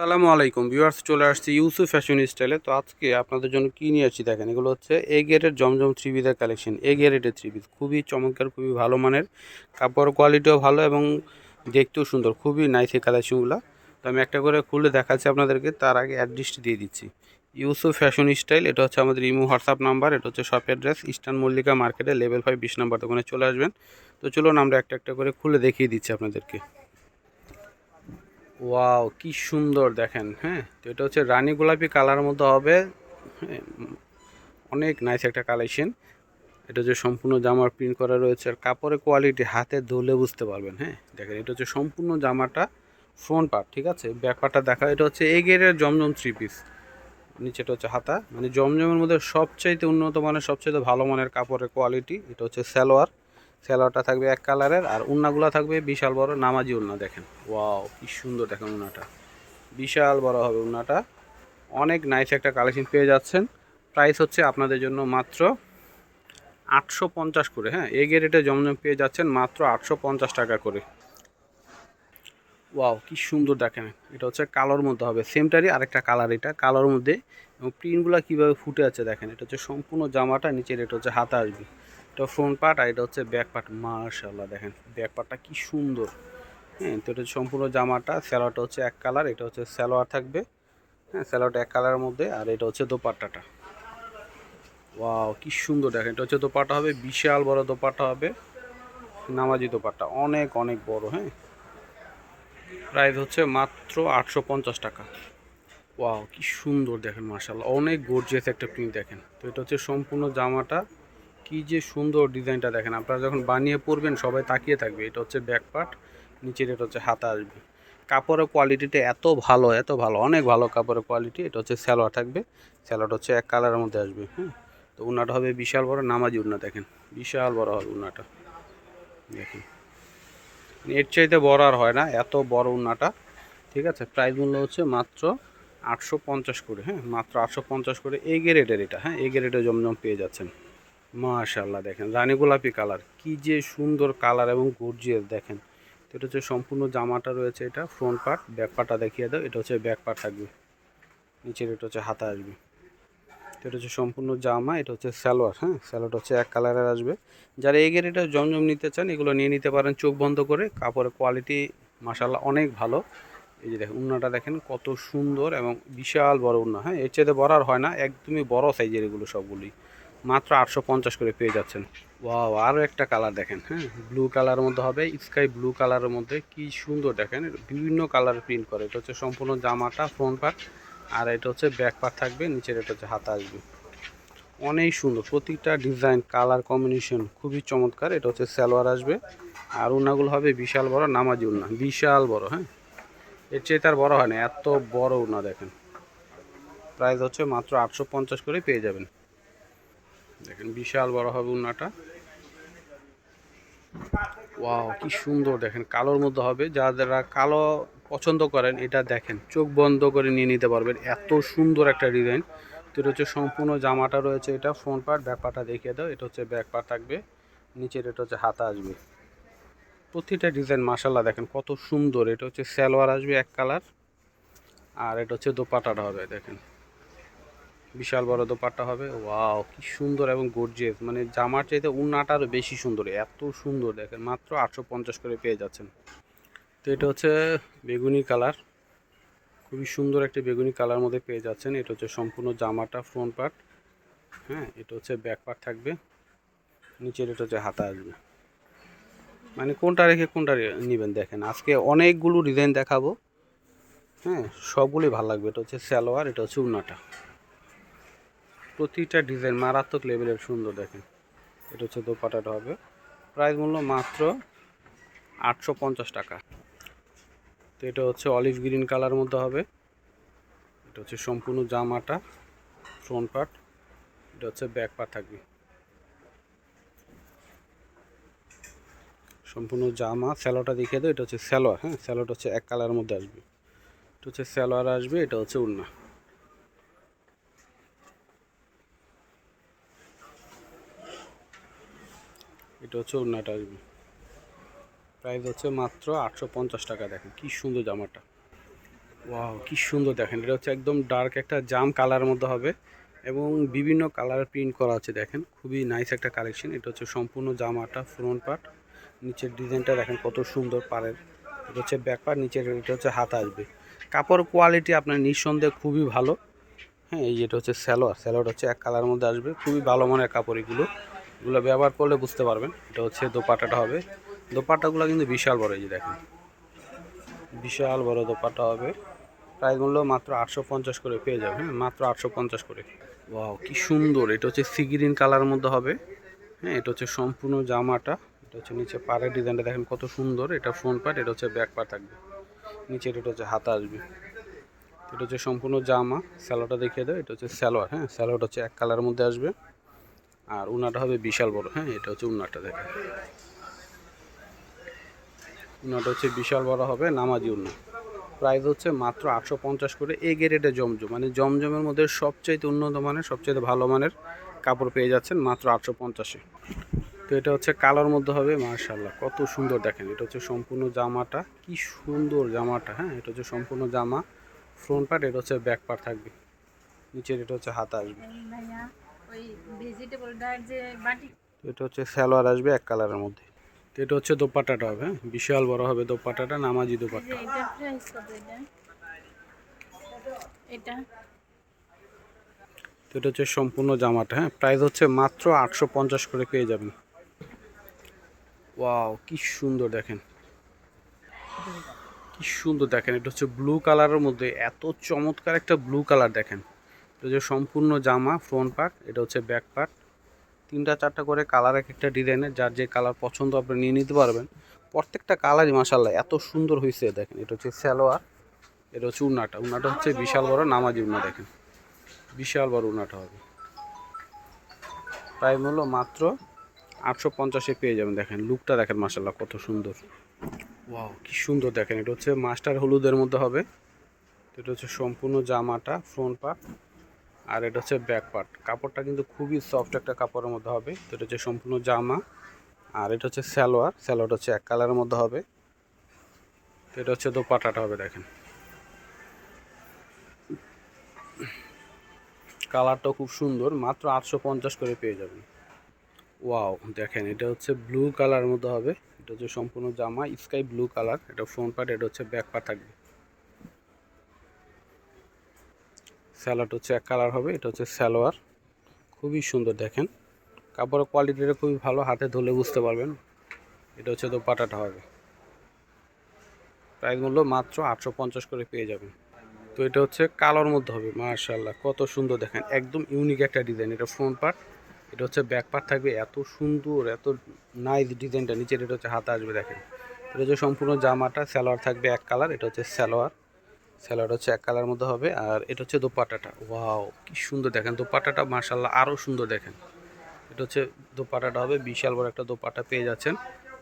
আসসালামু আলাইকুম ভিউয়ার্স, চলে আসছি ইউসুফ ফ্যাশন স্টাইলে। তো আজকে আপনাদের জন্য কী নিয়ে আসছি দেখেন, এগুলো হচ্ছে এ গ্রেডের জমজম থ্রি পিসের কালেকশন। এ গ্রেডের থ্রি পিস খুবই চমৎকার, খুবই ভালো মানের, কাপড় কোয়ালিটিও ভালো এবং দেখতেও সুন্দর, খুবই নাইস এই কালেকশনগুলো। তো আমি একটা করে খুলে দেখাচ্ছি আপনাদেরকে, তার আগে অ্যাড্রেসটি দিয়ে দিচ্ছি। ইউসুফ ফ্যাশন স্টাইল, এটা হচ্ছে আমাদের ইমো হোয়াটসঅ্যাপ নাম্বার, এটা হচ্ছে শপ অ্যাড্রেস ইস্টার্ন মল্লিকা মার্কেটে লেভেল 5 20 নাম্বার দোকানে চলে আসবেন। তো চলুন আমরা একটা একটা করে খুলে দেখিয়ে দিচ্ছি আপনাদেরকে। ওয়াও, কি সুন্দর দেখেন। হ্যাঁ, তো এটা হচ্ছে রানী গোলাপি কালার মধ্যে হবে। হ্যাঁ, অনেক নাইস একটা কালেকশন। এটা হচ্ছে সম্পূর্ণ জামার প্রিন্ট করা রয়েছে, আর কাপড়ের কোয়ালিটি হাতে ধুলে বুঝতে পারবেন। হ্যাঁ দেখেন, এটা হচ্ছে সম্পূর্ণ জামাটা ফ্রন্ট পার্ট, ঠিক আছে। ব্যাক পার্টটা দেখা, এটা হচ্ছে এ গ্রেডের জমজম থ্রি পিস। নিচেটা হচ্ছে হাতা, মানে জমজমের মধ্যে সবচাইতে উন্নত মানের, সবচাইতে ভালো মানের কাপড়ের কোয়ালিটি। এটা হচ্ছে সালোয়ার, সালোয়ারটা থাকবে এক কালারের, আর উন্নাগুলো থাকবে বিশাল বড় নামাজি উন্না। দেখেন ওয়াও, কি সুন্দর দেখেন উন্নাটা, বিশাল বড় হবে উন্নাটা। অনেক নাইস একটা কালেকশন পেয়ে যাচ্ছেন। প্রাইস হচ্ছে আপনাদের জন্য মাত্র 850 করে। হ্যাঁ, এই গ্রেডে জমজম পেয়ে যাচ্ছেন মাত্র 850 টাকা করে। ওয়াও, কি সুন্দর দেখেন। এটা হচ্ছে কালোর মধ্যে হবে, সেমটারই আরেকটা কালার, এটা কালোর মধ্যে, এবং প্রিন্টগুলো কীভাবে ফুটে আছে দেখেন। এটা হচ্ছে সম্পূর্ণ জামাটা, নিচের এটা হচ্ছে হাতা আসবে, এটা ফ্রন্ট পার্ট, আর এটা হচ্ছে ব্যাক পার্ট। মাশাআল্লাহ দেখেন ব্যাক পার্টটা কি সুন্দর। হ্যাঁ, তো এটা সম্পূর্ণ জামাটা, স্যালোয়ারটা হচ্ছে এক কালার, এটা হচ্ছে স্যালোয়ার থাকবে। হ্যাঁ, স্যালোয়ারটা এক কালারের মধ্যে, আর এটা হচ্ছে দোপাট্টাটা। ওয়াও, কি সুন্দর দেখেন। এটা হচ্ছে দোপাট্টা হবে, বিশাল বড় দোপাট্টা হবে, নামাজি দোপাট্টা, অনেক অনেক বড়। হ্যাঁ, প্রাইস হচ্ছে মাত্র 850 টাকা। ওয়াও, কি সুন্দর দেখেন, মাশাআল্লাহ অনেক গর্জিয়াস একটা প্রিন্ট দেখেন। তো এটা হচ্ছে সম্পূর্ণ জামাটা, কি যে সুন্দর ডিজাইনটা দেখেন। আপনারা যখন বানিয়ে পরবেন সবাই তাকিয়ে থাকবে। এটা হচ্ছে ব্যাক পার্ট, নিচের এটা হচ্ছে হাতা আসবে। কাপড়ের কোয়ালিটিটা এত ভালো, এত ভালো, অনেক ভালো কাপড়ের কোয়ালিটি। এটা হচ্ছে স্যালোয়ার থাকবে, স্যালোয়ার হচ্ছে এক কালারের মধ্যে আসবে। হ্যাঁ, তো উন্নাটা হবে বিশাল বড় নামাজি উন্না, দেখেন বিশাল বড় হবে উন্নাটা। দেখেন, এর চাইতে বড় আর হয় না, এত বড় উন্নাটা। ঠিক আছে, প্রাইস মূল্য হচ্ছে মাত্র 850 করে। হ্যাঁ, মাত্র 850 করে এই গ্রেডের এটা। হ্যাঁ, এই গ্রেডের জমজম পেয়ে যাচ্ছেন। মাশাআল্লাহ দেখেন, রানী গোলাপি কালার, কি যে সুন্দর কালার এবং গর্জিয়াস দেখেন। তো এটা হচ্ছে সম্পূর্ণ জামাটা রয়েছে, এটা ফ্রন্ট পার্ট, ব্যাক পার্টটা দেখিয়ে দাও। এটা হচ্ছে ব্যাক পার্ট থাকবে, নিচের এটা হচ্ছে হাতা আসবে। তো এটা হচ্ছে সম্পূর্ণ জামা, এটা হচ্ছে সালোয়ার। হ্যাঁ, সালোয়ারটা হচ্ছে এক কালারের আসবে। যারা এই গ্রেডের জমজম নিতে চান এগুলো নিয়ে নিতে পারেন চোখ বন্ধ করে। কাপড়ের কোয়ালিটি মাশাআল্লাহ অনেক ভালো। এই যে দেখেন উন্নাটা দেখেন কত সুন্দর এবং বিশাল বড় উন্না। হ্যাঁ, এর চেয়ে বড় আর হয় না, একদমই বড় সাইজের এগুলো সবগুলি। মাত্র 850 করে পেয়ে যাচ্ছেন। ওয়াও, আরও একটা কালার দেখেন। হ্যাঁ, ব্লু কালারের মধ্যে হবে, স্কাই ব্লু কালারের মধ্যে, কি সুন্দর দেখেন। বিভিন্ন কালার প্রিন্ট করে। এটা হচ্ছে সম্পূর্ণ জামাটা ফ্রন্ট পার্ট, আর এটা হচ্ছে ব্যাক পার্ট থাকবে, নিচের এটা হচ্ছে হাতা আসবে। অনেক সুন্দর, প্রতিটা ডিজাইন কালার কম্বিনেশন খুবই চমৎকার। এটা হচ্ছে সালোয়ার আসবে, আর উন্নাগুলো হবে বিশাল বড় নামাজি উন্না, বিশাল বড়। হ্যাঁ, এর চেয়ে তার বড় হয় না, এত বড় উন্না দেখেন। প্রাইস হচ্ছে মাত্র 850 করে পেয়ে যাবেন। দেখেন বিশাল বড় হবে উন্নাটা। ওয়াও, কি সুন্দর দেখেন, কালোর মধ্যে হবে। যারা কালো পছন্দ করেন এটা দেখেন চোখ বন্ধ করে নিয়ে নিতে পারবেন, এত সুন্দর একটা ডিজাইন। তো এটা হচ্ছে সম্পূর্ণ জামাটা রয়েছে, এটা ফ্রন্ট পার্ট, ব্যাক পার্টটা দেখিয়ে দাও। এটা হচ্ছে ব্যাক পার্ট থাকবে, নিচের এটা হচ্ছে হাতা আসবে। প্রতিটা ডিজাইন মাশাআল্লাহ দেখেন কত সুন্দর। এটা হচ্ছে সালোয়ার আসবে এক কালার, আর এটা হচ্ছে দোপাট্টাটা হবে দেখেন, বিশাল বড় দোপাট্টা হবে। ওয়াও, কি সুন্দর এবং গর্জিয়াস, মানে জামার চাইতে উন্নাটা আরও বেশি সুন্দর, এত সুন্দর দেখেন। মাত্র 850 করে পেয়ে যাচ্ছেন। তো এটা হচ্ছে বেগুনি কালার, খুবই সুন্দর একটি বেগুনি কালার মধ্যে পেয়ে যাচ্ছেন। এটা হচ্ছে সম্পূর্ণ জামাটা ফ্রন্ট পার্ট। হ্যাঁ, এটা হচ্ছে ব্যাক পার্ট থাকবে, নিচের এটা হচ্ছে হাতা আসবে। মানে কোনটা রেখে কোনটা নেবেন দেখেন, আজকে অনেকগুলো ডিজাইন দেখাবো। হ্যাঁ, সবগুলোই ভালো লাগবে। এটা হচ্ছে সালোয়ার, এটা হচ্ছে উন্নাটা, প্রতিটা ডিজাইন মারাত্মক লেভেলের সুন্দর দেখেন। এটা হচ্ছে দোপাট্টাটা হবে, প্রাইস মূল্য মাত্র 850 টাকা। তো এটা হচ্ছে অলিভ গ্রিন কালার মধ্যে হবে। এটা হচ্ছে সম্পূর্ণ জামাটা ফ্রন্ট পার্ট, এটা হচ্ছে ব্যাক পার্ট থাকবে। সম্পূর্ণ জামা স্যালোটা দেখিয়ে দাও। এটা হচ্ছে স্যালোয়ার। হ্যাঁ, স্যালোটা হচ্ছে এক কালারের মধ্যে আসবে। এটা হচ্ছে স্যালোয়ার আসবে, এটা হচ্ছে উন্না। এটা হচ্ছে উন্নাটা আসবে। প্রাইস হচ্ছে মাত্র 850 টাকা। দেখেন কি সুন্দর জামাটা। ওয়াও কি সুন্দর দেখেন, এটা হচ্ছে একদম ডার্ক একটা জাম কালার মধ্যে হবে এবং বিভিন্ন কালার প্রিন্ট করা আছে। দেখেন খুবই নাইস একটা কালেকশন। এটা হচ্ছে সম্পূর্ণ জামাটা ফ্রন্ট পার্ট, নিচের ডিজাইনটা দেখেন কত সুন্দর পাড়ের। এটা হচ্ছে ব্যাক পার্ট, নিচের এটা হচ্ছে হাতা আসবে। কাপড় কোয়ালিটি আপনার নিঃসন্দেহে খুবই ভালো। হ্যাঁ, এই যেটা হচ্ছে স্যালোয়ার, স্যালোয়ার হচ্ছে এক কালার মধ্যে আসবে, খুবই ভালো মানের কাপড় এগুলো। এগুলো ব্যবহার করলে বুঝতে পারবেন। এটা হচ্ছে দোপাট্টাটা হবে, দোপাট্টাগুলো কিন্তু বিশাল বড়, এই যে দেখেন বিশাল বড় দোপাট্টা হবে। প্রাইস মূল্য মাত্র 850 করে পেয়ে যাবেন। হ্যাঁ, মাত্র 850 করে। ওয়াও কি সুন্দর, এটা হচ্ছে সি গ্রিন কালার মধ্যে হবে। হ্যাঁ, এটা হচ্ছে সম্পূর্ণ জামাটা। এটা হচ্ছে নিচে পাড়ের ডিজাইনটা দেখেন কত সুন্দর। এটা ফ্রন্ট পার্ট, এটা হচ্ছে ব্যাক পার্ট থাকবে, নিচের এটা হচ্ছে হাতা আসবে। এটা হচ্ছে সম্পূর্ণ জামা। স্যালোয়ারটা দেখিয়ে দেয়, এটা হচ্ছে স্যালোয়ার। হ্যাঁ, স্যালোয়ারটা হচ্ছে এক কালারের মধ্যে আসবে আর উনাটা হবে বিশাল বড়। হ্যাঁ, এটা হচ্ছে উন্নাটা দেখেন, উন্নাটা হচ্ছে বিশাল বড় হবে, নামাজি উন্না। প্রাইস হচ্ছে মাত্র 850 করে। এ গ্রেডে জমজম, মানে জমজমের মধ্যে সবচাইতে উন্নত মানের, সবচাইতে ভালো মানের কাপড় পেয়ে যাচ্ছেন মাত্র 850-এ। তো এটা হচ্ছে কালোর মধ্যে হবে, মাশাআল্লাহ কত সুন্দর দেখেন। এটা হচ্ছে সম্পূর্ণ জামাটা, কি সুন্দর জামাটা। হ্যাঁ, এটা হচ্ছে সম্পূর্ণ জামা ফ্রন্ট পার্ট, এটা হচ্ছে ব্যাক পার্ট থাকবে, নিচের এটা হচ্ছে হাতা আসবে। তো এটা হচ্ছে সালোয়ার আসবে এক কালারের মধ্যে। তো এটা হচ্ছে দোপাট্টাটা হবে। হ্যাঁ, বিশাল বড় হবে দোপাট্টাটা, নামাজি দোপাট্টা। তো এটা হচ্ছে সম্পূর্ণ জামাটা। হ্যাঁ, প্রাইস হচ্ছে মাত্র 850 করে পেয়ে যাবেন। ওয়াও কি সুন্দর দেখেন, কি সুন্দর দেখেন। এটা হচ্ছে ব্লু কালারের মধ্যে, এত চমৎকার একটা ব্লু কালার দেখেন। এটা হচ্ছে সম্পূর্ণ জামা ফ্রন্ট পার্ট, এটা হচ্ছে ব্যাক পার্ট। তিনটা চারটা করে কালার, এক একটা ডিজাইনের, যার যে কালার পছন্দ আপনি নিয়ে নিতে পারবেন। প্রত্যেকটা কালারই মাশাআল্লাহ এত সুন্দর হয়েছে দেখেন। এটা হচ্ছে সালোয়ার, এটা হচ্ছে উন্নাটা, উন্নাটা হচ্ছে বিশাল বড় নামাজি উন্না দেখেন, বিশাল বড় উন্নাটা হবে। প্রায় মূল্য মাত্র 850-এ পেয়ে যাবেন। দেখেন লুকটা দেখেন মাশাআল্লাহ কত সুন্দর। ওয়াও কি সুন্দর দেখেন। এটা হচ্ছে মাস্টার হলুদের মধ্যে হবে। এটা হচ্ছে সম্পূর্ণ জামাটা ফ্রন্ট পার্ট আর এটা হচ্ছে ব্যাক পার্ট। কাপড়টা কিন্তু খুবই সফট একটা কাপড়ের মধ্যে হবে। তো এটা হচ্ছে সম্পূর্ণ জামা আর এটা হচ্ছে সালোয়ার, সালোয়ারটা হচ্ছে এক কালারের মধ্যে হবে। তো এটা হচ্ছে দোপাট্টাটা হবে দেখেন, কালারটাও খুব সুন্দর, মাত্র 850 করে পেয়ে যাবেন। ওয়াও দেখেন, এটা হচ্ছে ব্লু কালারের মধ্যে হবে। এটা হচ্ছে সম্পূর্ণ জামা স্কাই ব্লু কালার, এটা ফ্রন্ট পার্ট, এটা হচ্ছে ব্যাক পার্ট থাকবে। সালোয়ারটা হচ্ছে এক কালার হবে, এটা হচ্ছে সালোয়ার, খুবই সুন্দর দেখেন। কাপড়ের কোয়ালিটিটা খুবই ভালো, হাতে ধরলে বুঝতে পারবেন। এটা হচ্ছে দোপাট্টাটা হবে। প্রাইস মূল্য মাত্র 850 করে পেয়ে যাবেন। তো এটা হচ্ছে কালোর মধ্যে হবে, মাশাআল্লাহ কত সুন্দর দেখেন, একদম ইউনিক একটা ডিজাইন। এটা ফ্রন্ট পার্ট, এটা হচ্ছে ব্যাক পার্ট থাকবে, এত সুন্দর এত নাইস ডিজাইনটা। নিচের এটা হচ্ছে হাতা আসবে দেখেন। এটা হচ্ছে সম্পূর্ণ জামাটা, সালোয়ার থাকবে এক কালার, এটা হচ্ছে সালোয়ার, সালোয়ার হচ্ছে এক কালার মধ্যে হবে আর এটা হচ্ছে দোপাট্টাটা। ওয়াও কি সুন্দর দেখেন দোপাট্টাটা, মাশাআল্লাহ আরও সুন্দর দেখেন। এটা হচ্ছে দোপাট্টাটা হবে, বিশাল বড় একটা দোপাট্টা পেয়ে যাচ্ছেন।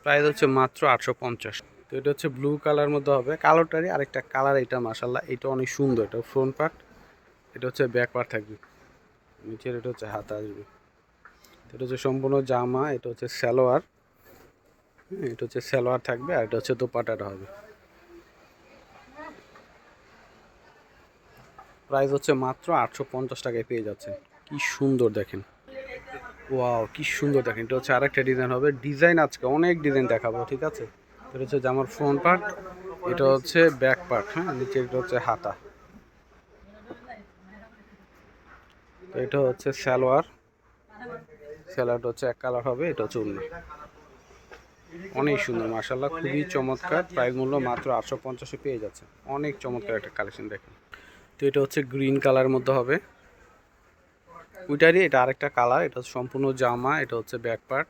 প্রাইস হচ্ছে মাত্র 850। তো এটা হচ্ছে ব্লু কালার মধ্যে হবে, কালোটারই আরেকটা কালার এটা, মাশাআল্লাহ এটা অনেক সুন্দর। এটা ফ্রন্ট পার্ট, এটা হচ্ছে ব্যাক পার্ট থাকবে, নিচের এটা হচ্ছে হাতা আসবে। এটা হচ্ছে সম্পূর্ণ জামা, এটা হচ্ছে সালোয়ার। এটা হচ্ছে সালোয়ার থাকবে আর এটা হচ্ছে দোপাট্টাটা হবে। প্রাইস হচ্ছে মাত্র 850 টাকায় পেয়ে যাচ্ছেন। কি সুন্দর দেখেন, ওয়াও কি সুন্দর দেখেন। এটা হচ্ছে আরেকটা ডিজাইন হবে, ডিজাইন আজকে অনেক ডিজাইন দেখাবো, ঠিক আছে। এটা হচ্ছে জামার ফ্রন্ট পার্ট, এটা হচ্ছে ব্যাক পার্ট। হ্যাঁ, নিচে এটা হচ্ছে হাতা। তো এটা হচ্ছে সালোয়ার, সালোয়ারটা হচ্ছে এক কালার হবে, এটা হচ্ছে উন্না। অনেক সুন্দর মাশাআল্লাহ, খুবই চমৎকার। প্রাইস মূল্য মাত্র 850-এ পেয়ে যাচ্ছে। অনেক চমৎকার একটা কালেকশন দেখেন। তো এটা হচ্ছে গ্রিন কালার মধ্যে হবে, ওইটারই এটা আরেকটা কালার। এটা হচ্ছে সম্পূর্ণ জামা, এটা হচ্ছে ব্যাক পার্ট।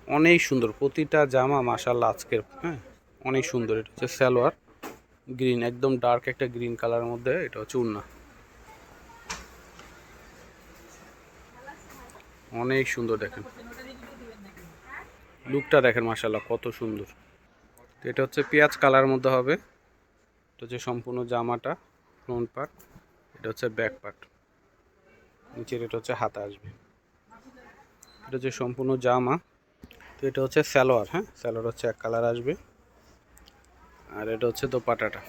অনেক সুন্দর প্রতিটা জামা মাশাআল্লাহ আজকের। হ্যাঁ, অনেক সুন্দর। এটা হচ্ছে সালোয়ার গ্রিন, একদম ডার্ক একটা গ্রিন কালারের মধ্যে, এটা হচ্ছে উন্না। অনেক সুন্দর দেখেন, লুকটা দেখেন মাশাআল্লাহ কত সুন্দর। তো এটা হচ্ছে পেঁয়াজ কালার মধ্যে হবে। এটা হচ্ছে সম্পূর্ণ জামাটা ফ্রন্ট পার্ট, এটা হচ্ছে ব্যাক পার্ট, নিচের এটা হচ্ছে হাতা আসবে। এটা হচ্ছে সম্পূর্ণ জামা। তো এটা হচ্ছে সালোয়ার। হ্যাঁ, সালোয়ার হচ্ছে এক কালার আসবে, আর এটা হচ্ছে দোপাট্টাটা,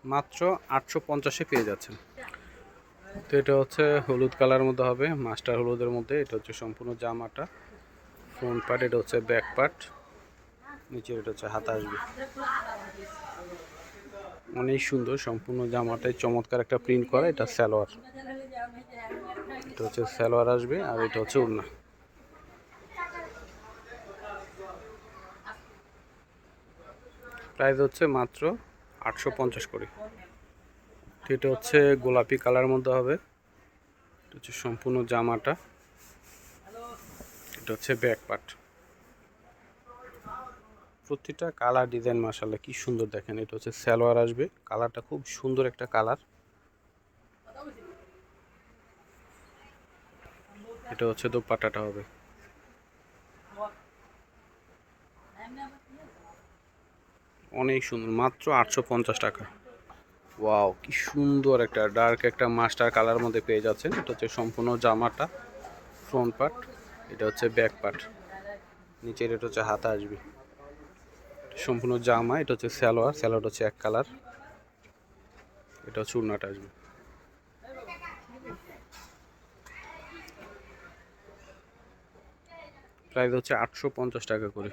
মাত্র 850-এ পেয়ে যাচ্ছেন। তো এটা হচ্ছে হলুদ কালার মধ্যে হবে, মাস্টার হলুদের মধ্যে। এটা হচ্ছে সম্পূর্ণ জামাটা, ফ্রন্ট পার্ট, এটা হচ্ছে ব্যাক পার্ট, নিচে এটা হচ্ছে হাতা আসবে। অনেক সুন্দর, সম্পূর্ণ জামাটাই চমৎকার একটা প্রিন্ট করা। এটা সালোয়ার, এটা হচ্ছে সালোয়ার আসবে, আর এটা হচ্ছে ওড়না। প্রাইস হচ্ছে মাত্র 850 করে। এটা হচ্ছে গোলাপি কালার মধ্যে হবে, এটা হচ্ছে সম্পূর্ণ জামাটা, এটা হচ্ছে ব্যাক পার্ট। প্রতিটা কালার ডিজাইন মাশাআল্লাহ কি সুন্দর দেখেন। এটা হচ্ছে সালোয়ার আসবে, কালারটা খুব সুন্দর একটা কালার। এটা হচ্ছে দোপাট্টাটা হবে, অনেক সুন্দর, মাত্র 850 টাকা। ওয়াও, কি সুন্দর একটা ডার্ক একটা মাস্টার কালার মধ্যে পেয়ে যাচ্ছেন। এটা হচ্ছে সম্পূর্ণ জামাটা, ফ্রন্ট পার্ট, এটা হচ্ছে ব্যাক পার্ট, নিচের এটা হচ্ছে হাতা আসবে। সম্পূর্ণ জামা, এটা হচ্ছে সালোয়ার, সালোয়ার হচ্ছে এক কালার, এটা হচ্ছে ওড়নাটা আসবে। প্রাইস হচ্ছে 850 টাকা করে।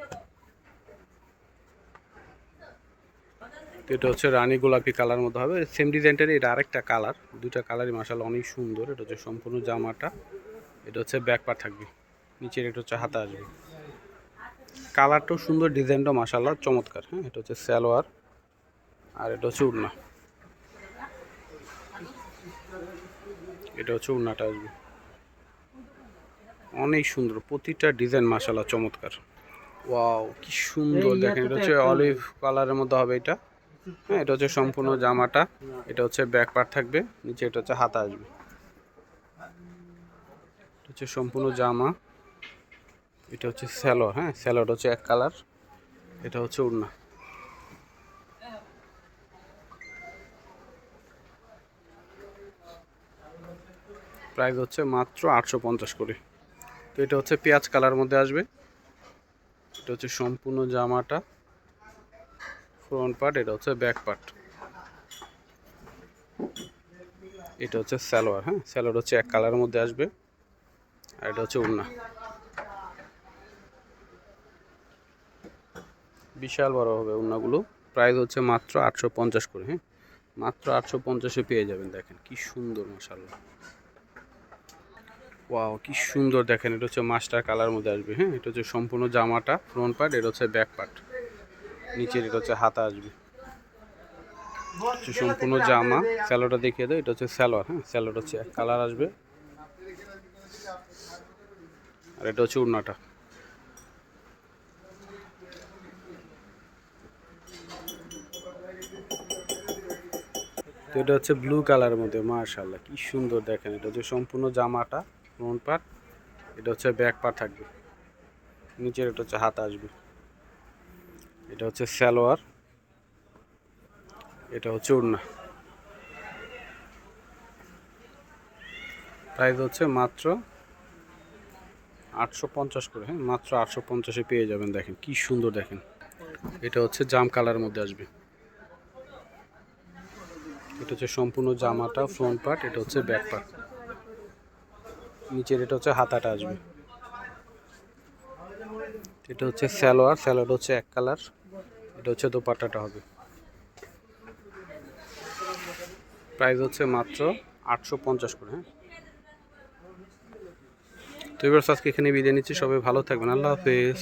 তো এটা হচ্ছে রানী গোলাপি কালার মধ্যে হবে, সেম ডিজাইনটারই এটা আরেকটা কালার। দুইটা কালারই মাশাআল্লাহ অনেক সুন্দর। এটা হচ্ছে সম্পূর্ণ জামাটা, এটা হচ্ছে ব্যাক পার্ট থাকবে, নিচের এটা হচ্ছে হাতা আসবে। কালারটাও সুন্দর, ডিজাইনটাও মাশাআল্লাহ চমৎকার। হ্যাঁ, এটা হচ্ছে সালোয়ার, আর এটা হচ্ছে ওড়না, এটা হচ্ছে ওড়নাটা আসবে। অনেক সুন্দর, প্রতিটা ডিজাইন মাশাআল্লাহ চমৎকার। ওয়াও, কি সুন্দর দেখেন। এটা হচ্ছে অলিভ কালারের মধ্যে হবে এটা। হ্যাঁ, এটা হচ্ছে সম্পূর্ণ জামাটা, এটা হচ্ছে ব্যাক পার্ট থাকবে, নিচে এটা হচ্ছে হাতা আসবে। এটা হচ্ছে সম্পূর্ণ জামা, এটা হচ্ছে সালোয়ার। হ্যাঁ, সালোয়ার হচ্ছে এক কালার, এটা হচ্ছে ওড়না। প্রাইস হচ্ছে মাত্র 850 করে। তো এটা হচ্ছে পেঁয়াজ কালার মধ্যে আসবে, এটা হচ্ছে সম্পূর্ণ জামাটা, ফ্রন্ট পার্ট, এটা হচ্ছে ব্যাক পার্ট, এটা হচ্ছে সালোয়ার। হ্যাঁ, সালোয়ার হচ্ছে এক কালারের মধ্যে আসবে, আর এটা হচ্ছে ওড়না। বিশাল বড় হবে ওড়নাগুলো। প্রাইস হচ্ছে মাত্র 850 করে। হ্যাঁ, মাত্র 850-এ পেয়ে যাবেন। দেখেন কি সুন্দর মাশাআল্লাহ। ওয়াও, কি সুন্দর দেখেন। এটা হচ্ছে মাস্টার কালার মধ্যে আসবে। হ্যাঁ, এটা হচ্ছে সম্পূর্ণ জামাটা, ফ্রন্ট পার্ট, এটা হচ্ছে ব্যাক পার্ট, নিচের এটা হচ্ছে হাতা আসবে। সম্পূর্ণ জামা, স্যালোটা দেখিয়ে দেয়, এটা হচ্ছে সালোয়ার। হ্যাঁ, স্যালোটা হচ্ছে এক কালার আসবে, আর এটা হচ্ছে ওড়নাটা। তো এটা হচ্ছে ব্লু কালারের মধ্যে, মাশাআল্লাহ কি সুন্দর দেখেন। এটা হচ্ছে সম্পূর্ণ জামাটা, ফ্রন্ট পার্ট, এটা হচ্ছে ব্যাক পার্ট থাকবে, নিচের এটা হচ্ছে হাতা আসবে। এটা হচ্ছে সালোয়ার, এটা হচ্ছে ওড়না। প্রাইস হচ্ছে মাত্র 850 করে। হ্যাঁ, মাত্র 850-এ পেয়ে যাবেন। দেখেন কি সুন্দর দেখেন। এটা হচ্ছে জাম কালার মধ্যে আসবে, এটা হচ্ছে সম্পূর্ণ জামাটা, ফ্রন্ট পার্ট, এটা হচ্ছে ব্যাক পার্ট, নিচের এটা হচ্ছে হাতাটা আসবে। এটা হচ্ছে সালোয়ার, সালোয়ার হচ্ছে এক কালার, এটা হচ্ছে দোপাট্টাটা হবে। প্রাইস হচ্ছে মাত্র 850 করে। হ্যাঁ, তো এবার আজকে এখানে বিদায় নিচ্ছি। সবাই ভালো থাকবেন, আল্লাহ হাফেজ।